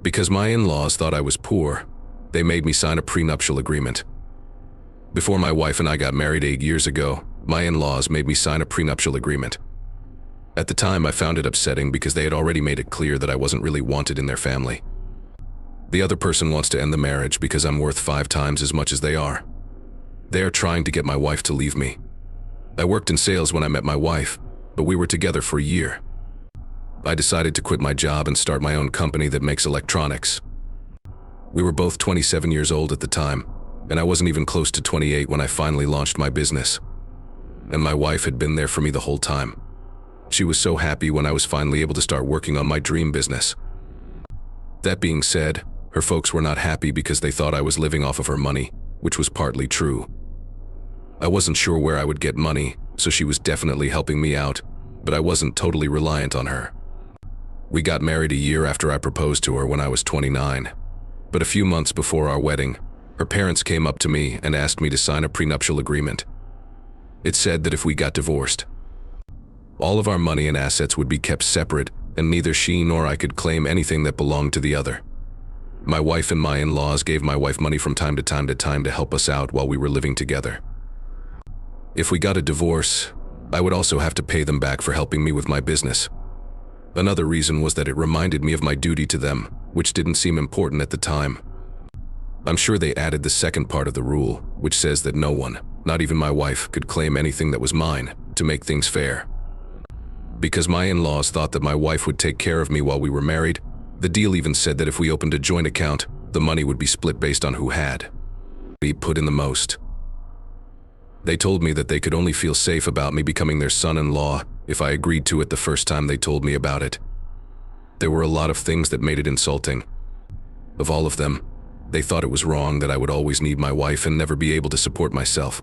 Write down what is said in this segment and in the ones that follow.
Because my in-laws thought I was poor, they made me sign a prenuptial agreement. Before my wife and I got married 8 years ago, my in-laws made me sign a prenuptial agreement. At the time, I found it upsetting because they had already made it clear that I wasn't really wanted in their family. The other person wants to end the marriage because I'm worth 5 times as much as they are. They are trying to get my wife to leave me. I worked in sales when I met my wife, but we were together for a year. I decided to quit my job and start my own company that makes electronics. We were both 27 years old at the time, and I wasn't even close to 28 when I finally launched my business. And my wife had been there for me the whole time. She was so happy when I was finally able to start working on my dream business. That being said, her folks were not happy because they thought I was living off of her money, which was partly true. I wasn't sure where I would get money, so she was definitely helping me out, but I wasn't totally reliant on her. We got married a year after I proposed to her when I was 29. But a few months before our wedding, her parents came up to me and asked me to sign a prenuptial agreement. It said that if we got divorced, all of our money and assets would be kept separate, and neither she nor I could claim anything that belonged to the other. My wife and my in-laws gave my wife money from time to help us out while we were living together. If we got a divorce, I would also have to pay them back for helping me with my business. Another reason was that it reminded me of my duty to them, which didn't seem important at the time. I'm sure they added the second part of the rule, which says that no one, not even my wife, could claim anything that was mine, to make things fair. Because my in-laws thought that my wife would take care of me while we were married, the deal even said that if we opened a joint account, the money would be split based on who had be put in the most. They told me that they could only feel safe about me becoming their son-in-law if I agreed to it the first time they told me about it. There were a lot of things that made it insulting. Of all of them, they thought it was wrong that I would always need my wife and never be able to support myself.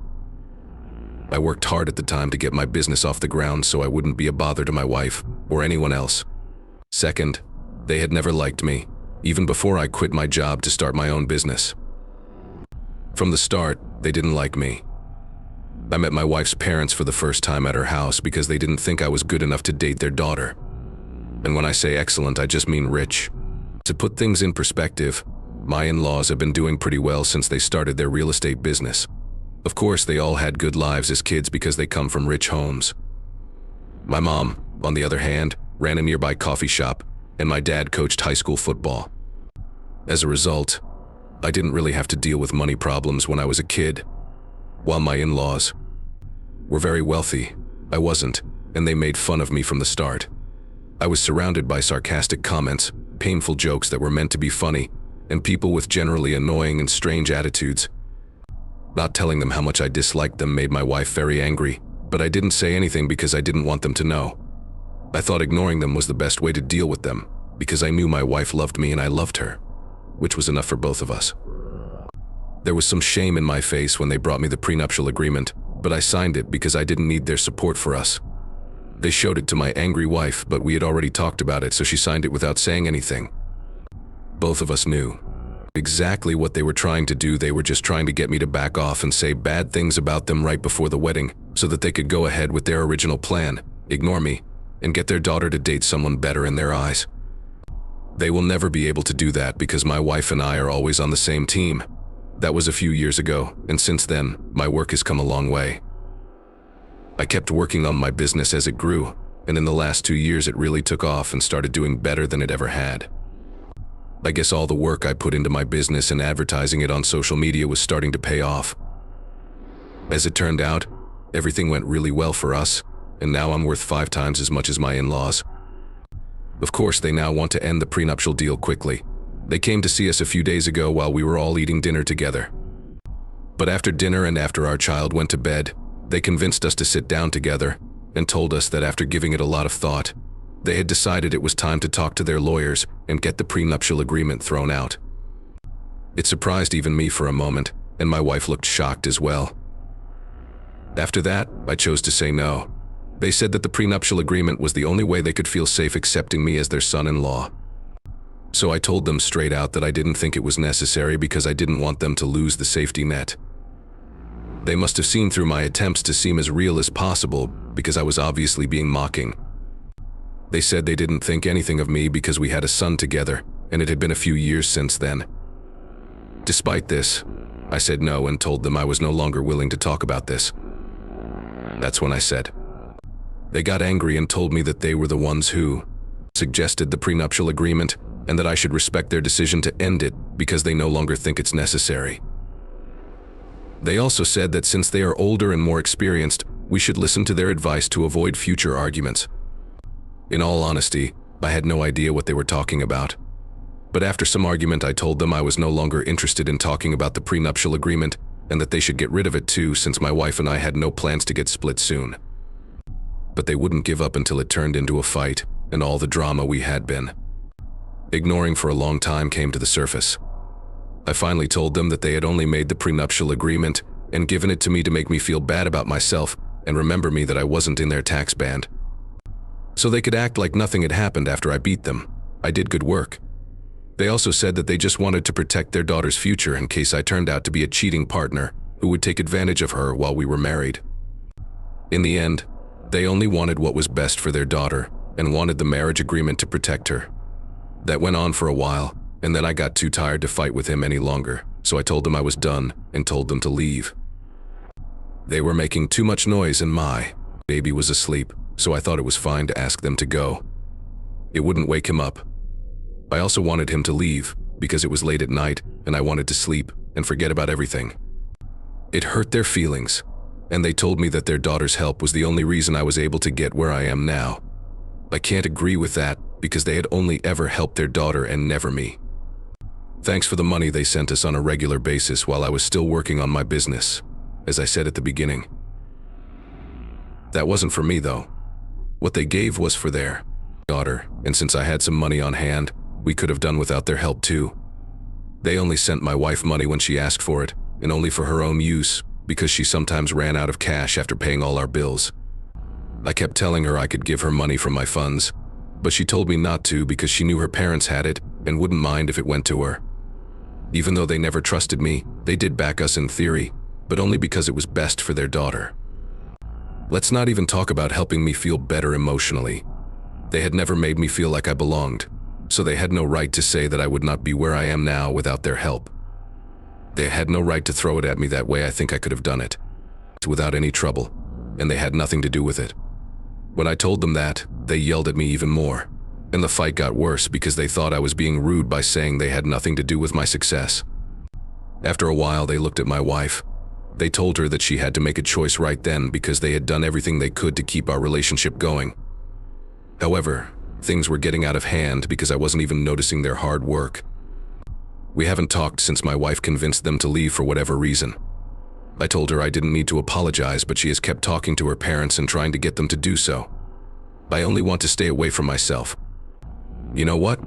I worked hard at the time to get my business off the ground so I wouldn't be a bother to my wife or anyone else. Second, they had never liked me, even before I quit my job to start my own business. From the start, they didn't like me. I met my wife's parents for the first time at her house because they didn't think I was good enough to date their daughter. And when I say excellent, I just mean rich. To put things in perspective, my in-laws have been doing pretty well since they started their real estate business. Of course, they all had good lives as kids because they come from rich homes. My mom, on the other hand, ran a nearby coffee shop, and my dad coached high school football. As a result, I didn't really have to deal with money problems when I was a kid. While my in-laws were very wealthy, I wasn't, and they made fun of me from the start. I was surrounded by sarcastic comments, painful jokes that were meant to be funny, and people with generally annoying and strange attitudes. Not telling them how much I disliked them made my wife very angry, but I didn't say anything because I didn't want them to know. I thought ignoring them was the best way to deal with them, because I knew my wife loved me and I loved her, which was enough for both of us. There was some shame in my face when they brought me the prenuptial agreement, but I signed it because I didn't need their support for us. They showed it to my angry wife, but we had already talked about it, so she signed it without saying anything. Both of us knew exactly what they were trying to do. They were just trying to get me to back off and say bad things about them right before the wedding so that they could go ahead with their original plan, ignore me, and get their daughter to date someone better in their eyes. They will never be able to do that because my wife and I are always on the same team. That was a few years ago, and since then, my work has come a long way. I kept working on my business as it grew, and in the last 2 years it really took off and started doing better than it ever had. I guess all the work I put into my business and advertising it on social media was starting to pay off. As it turned out, everything went really well for us, and now I'm worth 5 times as much as my in-laws. Of course, they now want to end the prenuptial deal quickly. They came to see us a few days ago while we were all eating dinner together. But after dinner and after our child went to bed, they convinced us to sit down together and told us that after giving it a lot of thought, they had decided it was time to talk to their lawyers and get the prenuptial agreement thrown out. It surprised even me for a moment, and my wife looked shocked as well. After that, I chose to say no. They said that the prenuptial agreement was the only way they could feel safe accepting me as their son-in-law. So I told them straight out that I didn't think it was necessary because I didn't want them to lose the safety net. They must have seen through my attempts to seem as real as possible because I was obviously being mocking. They said they didn't think anything of me because we had a son together, and it had been a few years since then. Despite this, I said no and told them I was no longer willing to talk about this. That's when I said. They got angry and told me that they were the ones who suggested the prenuptial agreement and that I should respect their decision to end it because they no longer think it's necessary. They also said that since they are older and more experienced, we should listen to their advice to avoid future arguments. In all honesty, I had no idea what they were talking about. But after some argument, I told them I was no longer interested in talking about the prenuptial agreement and that they should get rid of it too, since my wife and I had no plans to get split soon. But they wouldn't give up until it turned into a fight and all the drama we had been ignoring for a long time came to the surface. I finally told them that they had only made the prenuptial agreement and given it to me to make me feel bad about myself and remember me that I wasn't in their tax band. So they could act like nothing had happened after I beat them. I did good work. They also said that they just wanted to protect their daughter's future in case I turned out to be a cheating partner who would take advantage of her while we were married. In the end, they only wanted what was best for their daughter and wanted the marriage agreement to protect her. That went on for a while, and then I got too tired to fight with him any longer, so I told them I was done and told them to leave. They were making too much noise and my baby was asleep, so I thought it was fine to ask them to go. It wouldn't wake him up. I also wanted him to leave because it was late at night and I wanted to sleep and forget about everything. It hurt their feelings, and they told me that their daughter's help was the only reason I was able to get where I am now. I can't agree with that because they had only ever helped their daughter and never me. Thanks for the money they sent us on a regular basis while I was still working on my business, as I said at the beginning. That wasn't for me though. What they gave was for their daughter, and since I had some money on hand, we could have done without their help too. They only sent my wife money when she asked for it, and only for her own use, because she sometimes ran out of cash after paying all our bills. I kept telling her I could give her money from my funds, but she told me not to because she knew her parents had it and wouldn't mind if it went to her. Even though they never trusted me, they did back us in theory, but only because it was best for their daughter. Let's not even talk about helping me feel better emotionally. They had never made me feel like I belonged, so they had no right to say that I would not be where I am now without their help. They had no right to throw it at me that way. I think I could have done it without any trouble, and they had nothing to do with it. When I told them that, they yelled at me even more, and the fight got worse because they thought I was being rude by saying they had nothing to do with my success. After a while, they looked at my wife. They told her that she had to make a choice right then because they had done everything they could to keep our relationship going. However, things were getting out of hand because I wasn't even noticing their hard work. We haven't talked since my wife convinced them to leave for whatever reason. I told her I didn't need to apologize, but she has kept talking to her parents and trying to get them to do so. I only want to stay away from myself. You know what?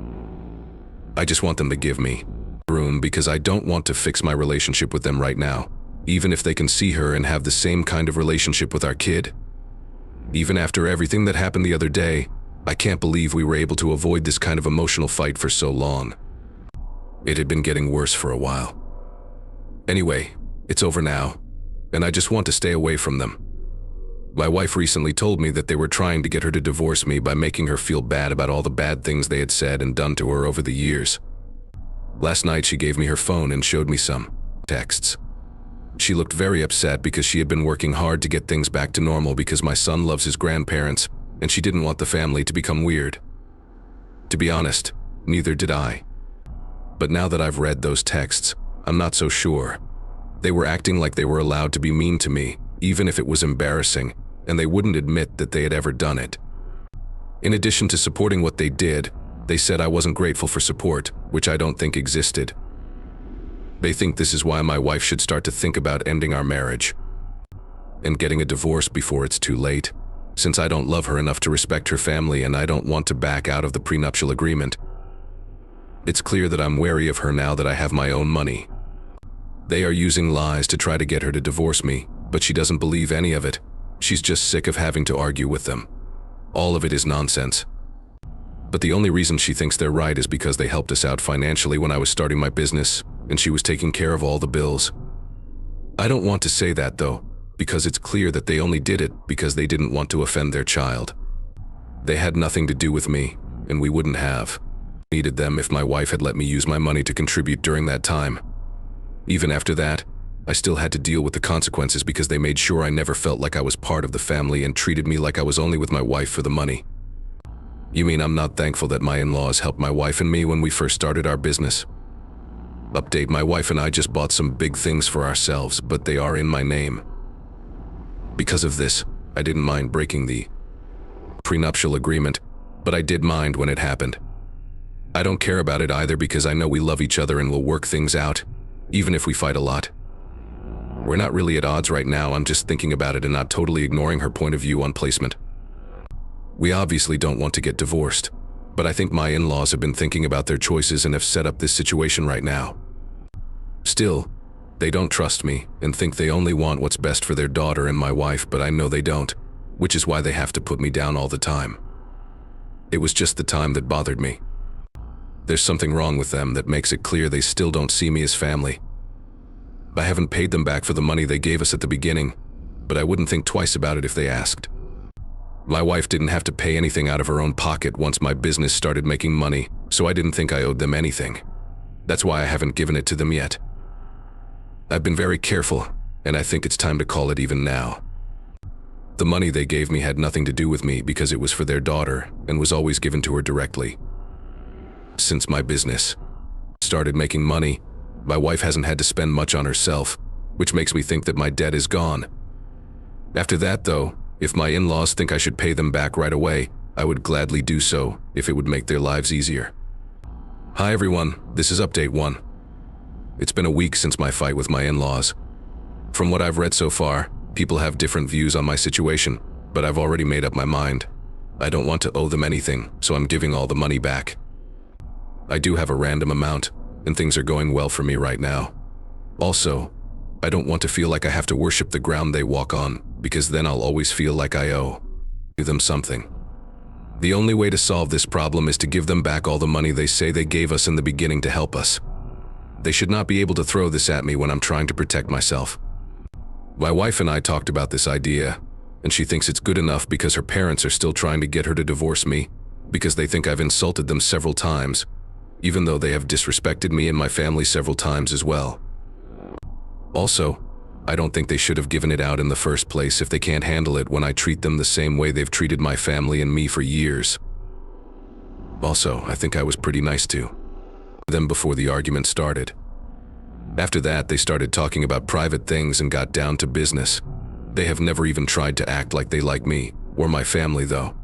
I just want them to give me room because I don't want to fix my relationship with them right now, even if they can see her and have the same kind of relationship with our kid. Even after everything that happened the other day, I can't believe we were able to avoid this kind of emotional fight for so long. It had been getting worse for a while. Anyway, it's over now, and I just want to stay away from them. My wife recently told me that they were trying to get her to divorce me by making her feel bad about all the bad things they had said and done to her over the years. Last night she gave me her phone and showed me some texts. She looked very upset because she had been working hard to get things back to normal because my son loves his grandparents and she didn't want the family to become weird. To be honest, neither did I. But now that I've read those texts, I'm not so sure. They were acting like they were allowed to be mean to me, even if it was embarrassing, and they wouldn't admit that they had ever done it. In addition to supporting what they did, they said I wasn't grateful for support, which I don't think existed. They think this is why my wife should start to think about ending our marriage and getting a divorce before it's too late, since I don't love her enough to respect her family and I don't want to back out of the prenuptial agreement. It's clear that I'm wary of her now that I have my own money. They are using lies to try to get her to divorce me, but she doesn't believe any of it. She's just sick of having to argue with them. All of it is nonsense. But the only reason she thinks they're right is because they helped us out financially when I was starting my business, and she was taking care of all the bills. I don't want to say that though, because it's clear that they only did it because they didn't want to offend their child. They had nothing to do with me, and we wouldn't have. Needed them if my wife had let me use my money to contribute during that time. Even after that, I still had to deal with the consequences because they made sure I never felt like I was part of the family and treated me like I was only with my wife for the money. You mean I'm not thankful that my in-laws helped my wife and me when we first started our business? Update: my wife and I just bought some big things for ourselves, but they are in my name. Because of this, I didn't mind breaking the prenuptial agreement, but I did mind when it happened. I don't care about it either because I know we love each other and will work things out, even if we fight a lot. We're not really at odds right now. I'm just thinking about it and not totally ignoring her point of view on placement. We obviously don't want to get divorced, but I think my in-laws have been thinking about their choices and have set up this situation right now. Still, they don't trust me and think they only want what's best for their daughter and my wife, but I know they don't, which is why they have to put me down all the time. It was just the time that bothered me. There's something wrong with them that makes it clear they still don't see me as family. I haven't paid them back for the money they gave us at the beginning, but I wouldn't think twice about it if they asked. My wife didn't have to pay anything out of her own pocket once my business started making money, so I didn't think I owed them anything. That's why I haven't given it to them yet. I've been very careful, and I think it's time to call it even now. The money they gave me had nothing to do with me because it was for their daughter and was always given to her directly. Since my business started making money, my wife hasn't had to spend much on herself, which makes me think that my debt is gone. After that, though, if my in-laws think I should pay them back right away, I would gladly do so if it would make their lives easier. Hi everyone, this is Update 1. It's been a week since my fight with my in-laws. From what I've read so far, people have different views on my situation, but I've already made up my mind. I don't want to owe them anything, so I'm giving all the money back. I do have a random amount, and things are going well for me right now. Also, I don't want to feel like I have to worship the ground they walk on, because then I'll always feel like I owe them something. The only way to solve this problem is to give them back all the money they say they gave us in the beginning to help us. They should not be able to throw this at me when I'm trying to protect myself. My wife and I talked about this idea, and she thinks it's good enough because her parents are still trying to get her to divorce me because they think I've insulted them several times, even though they have disrespected me and my family several times as well. Also, I don't think they should have given it out in the first place if they can't handle it when I treat them the same way they've treated my family and me for years. Also, I think I was pretty nice to them before the argument started. After that, they started talking about private things and got down to business. They have never even tried to act like they like me or my family, though.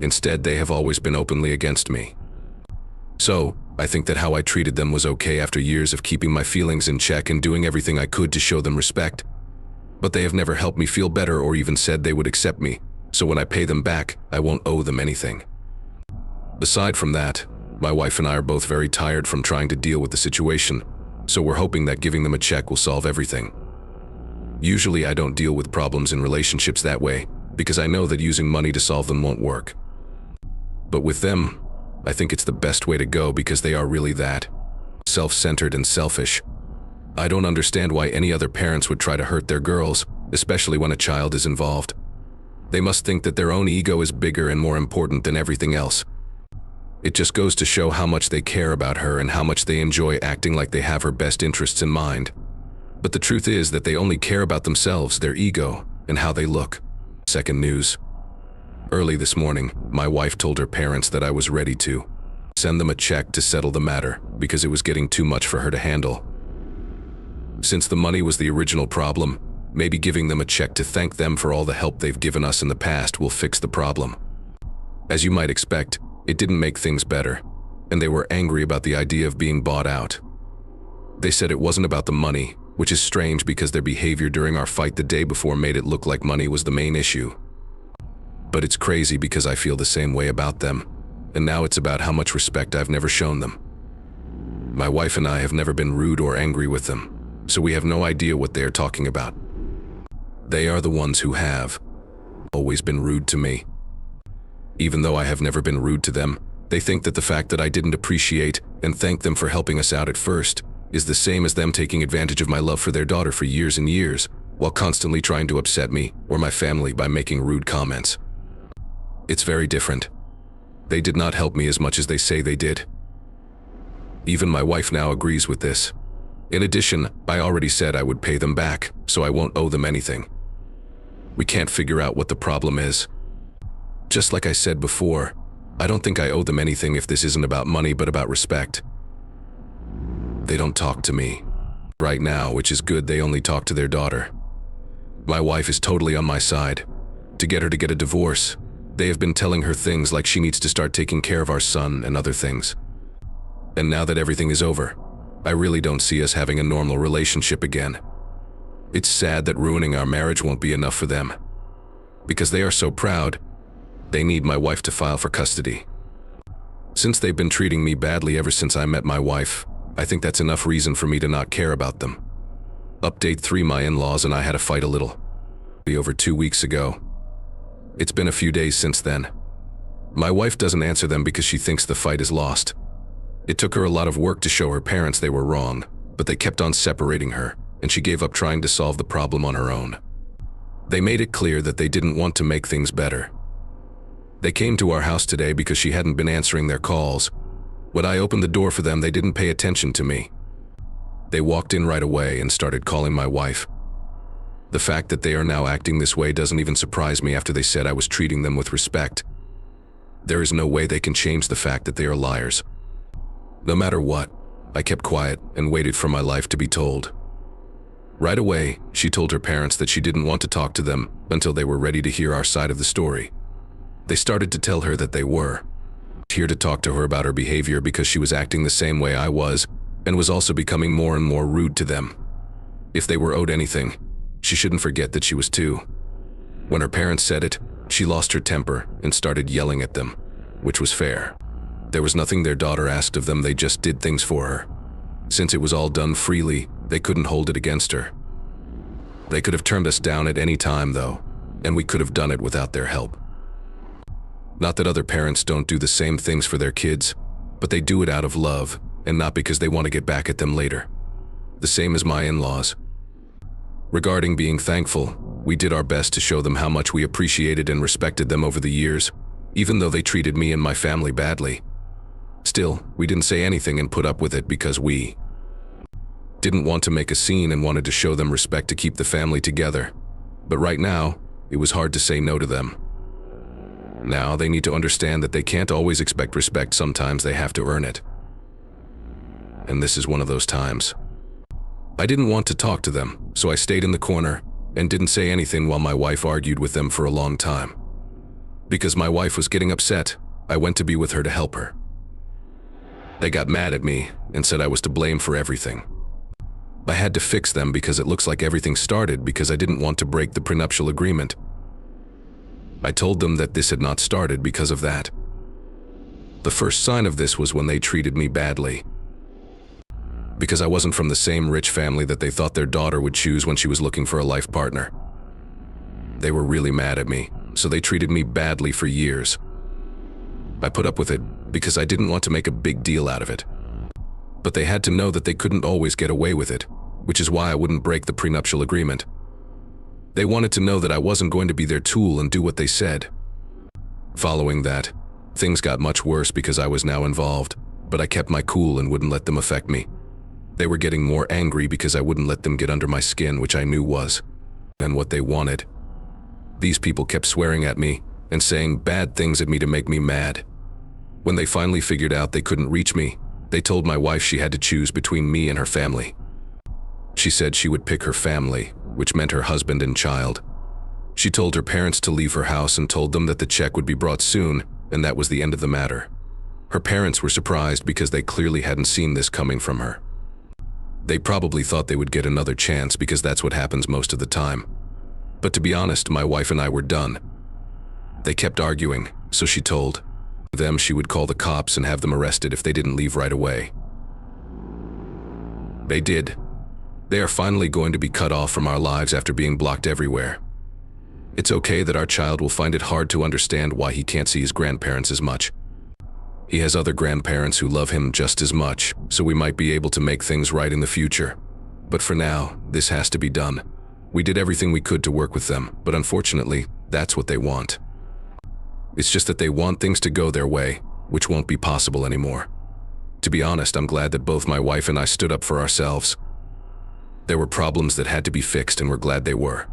Instead, they have always been openly against me. So, I think that how I treated them was okay after years of keeping my feelings in check and doing everything I could to show them respect. But they have never helped me feel better or even said they would accept me, so when I pay them back, I won't owe them anything. Aside from that, my wife and I are both very tired from trying to deal with the situation, so we're hoping that giving them a check will solve everything. Usually I don't deal with problems in relationships that way, because I know that using money to solve them won't work. But with them, I think it's the best way to go because they are really that self-centered and selfish. I don't understand why any other parents would try to hurt their girls, especially when a child is involved. They must think that their own ego is bigger and more important than everything else. It just goes to show how much they care about her and how much they enjoy acting like they have her best interests in mind. But the truth is that they only care about themselves, their ego, and how they look. Second news. Early this morning, my wife told her parents that I was ready to send them a check to settle the matter because it was getting too much for her to handle. Since the money was the original problem, maybe giving them a check to thank them for all the help they've given us in the past will fix the problem. As you might expect, it didn't make things better, and they were angry about the idea of being bought out. They said it wasn't about the money, which is strange because their behavior during our fight the day before made it look like money was the main issue. But it's crazy because I feel the same way about them, and now it's about how much respect I've never shown them. My wife and I have never been rude or angry with them, so we have no idea what they are talking about. They are the ones who have always been rude to me. Even though I have never been rude to them, they think that the fact that I didn't appreciate and thank them for helping us out at first is the same as them taking advantage of my love for their daughter for years and years, while constantly trying to upset me or my family by making rude comments. It's very different. They did not help me as much as they say they did. Even my wife now agrees with this. In addition, I already said I would pay them back, so I won't owe them anything. We can't figure out what the problem is. Just like I said before, I don't think I owe them anything if this isn't about money but about respect. They don't talk to me right now, which is good. They only talk to their daughter. My wife is totally on my side. To get her to get a divorce, they have been telling her things like she needs to start taking care of our son and other things. And now that everything is over, I really don't see us having a normal relationship again. It's sad that ruining our marriage won't be enough for them. Because they are so proud, they need my wife to file for custody. Since they've been treating me badly ever since I met my wife, I think that's enough reason for me to not care about them. Update 3: my in-laws and I had a fight a little. Over 2 weeks ago. It's been a few days since then. My wife doesn't answer them because she thinks the fight is lost. It took her a lot of work to show her parents they were wrong, but they kept on separating her, and she gave up trying to solve the problem on her own. They made it clear that they didn't want to make things better. They came to our house today because she hadn't been answering their calls. When I opened the door for them, they didn't pay attention to me. They walked in right away and started calling my wife. The fact that they are now acting this way doesn't even surprise me after they said I was treating them with respect. There is no way they can change the fact that they are liars. No matter what, I kept quiet and waited for my life to be told. Right away, she told her parents that she didn't want to talk to them until they were ready to hear our side of the story. They started to tell her that they were here to talk to her about her behavior because she was acting the same way I was and was also becoming more and more rude to them. If they were owed anything, she shouldn't forget that she was too. When her parents said it, she lost her temper and started yelling at them, which was fair. There was nothing their daughter asked of them, they just did things for her. Since it was all done freely, they couldn't hold it against her. They could have turned us down at any time though, and we could have done it without their help. Not that other parents don't do the same things for their kids, but they do it out of love and not because they want to get back at them later. The same as my in-laws. Regarding being thankful, we did our best to show them how much we appreciated and respected them over the years, even though they treated me and my family badly. Still, we didn't say anything and put up with it because we didn't want to make a scene and wanted to show them respect to keep the family together. But right now, it was hard to say no to them. Now they need to understand that they can't always expect respect, sometimes they have to earn it. And this is one of those times. I didn't want to talk to them, so I stayed in the corner and didn't say anything while my wife argued with them for a long time. Because my wife was getting upset, I went to be with her to help her. They got mad at me and said I was to blame for everything. I had to fix them because it looks like everything started because I didn't want to break the prenuptial agreement. I told them that this had not started because of that. The first sign of this was when they treated me badly. Because I wasn't from the same rich family that they thought their daughter would choose when she was looking for a life partner. They were really mad at me, so they treated me badly for years. I put up with it because I didn't want to make a big deal out of it. But they had to know that they couldn't always get away with it, which is why I wouldn't break the prenuptial agreement. They wanted to know that I wasn't going to be their tool and do what they said. Following that, things got much worse because I was now involved, but I kept my cool and wouldn't let them affect me. They were getting more angry because I wouldn't let them get under my skin, which I knew was and what they wanted. These people kept swearing at me and saying bad things at me to make me mad. When they finally figured out they couldn't reach me, they told my wife she had to choose between me and her family. She said she would pick her family, which meant her husband and child. She told her parents to leave her house and told them that the check would be brought soon, and that was the end of the matter. Her parents were surprised because they clearly hadn't seen this coming from her. They probably thought they would get another chance because that's what happens most of the time. But to be honest, my wife and I were done. They kept arguing, so she told them she would call the cops and have them arrested if they didn't leave right away. They did. They are finally going to be cut off from our lives after being blocked everywhere. It's okay that our child will find it hard to understand why he can't see his grandparents as much. He has other grandparents who love him just as much, so we might be able to make things right in the future. But for now, this has to be done. We did everything we could to work with them, but unfortunately, that's what they want. It's just that they want things to go their way, which won't be possible anymore. To be honest, I'm glad that both my wife and I stood up for ourselves. There were problems that had to be fixed, and we're glad they were.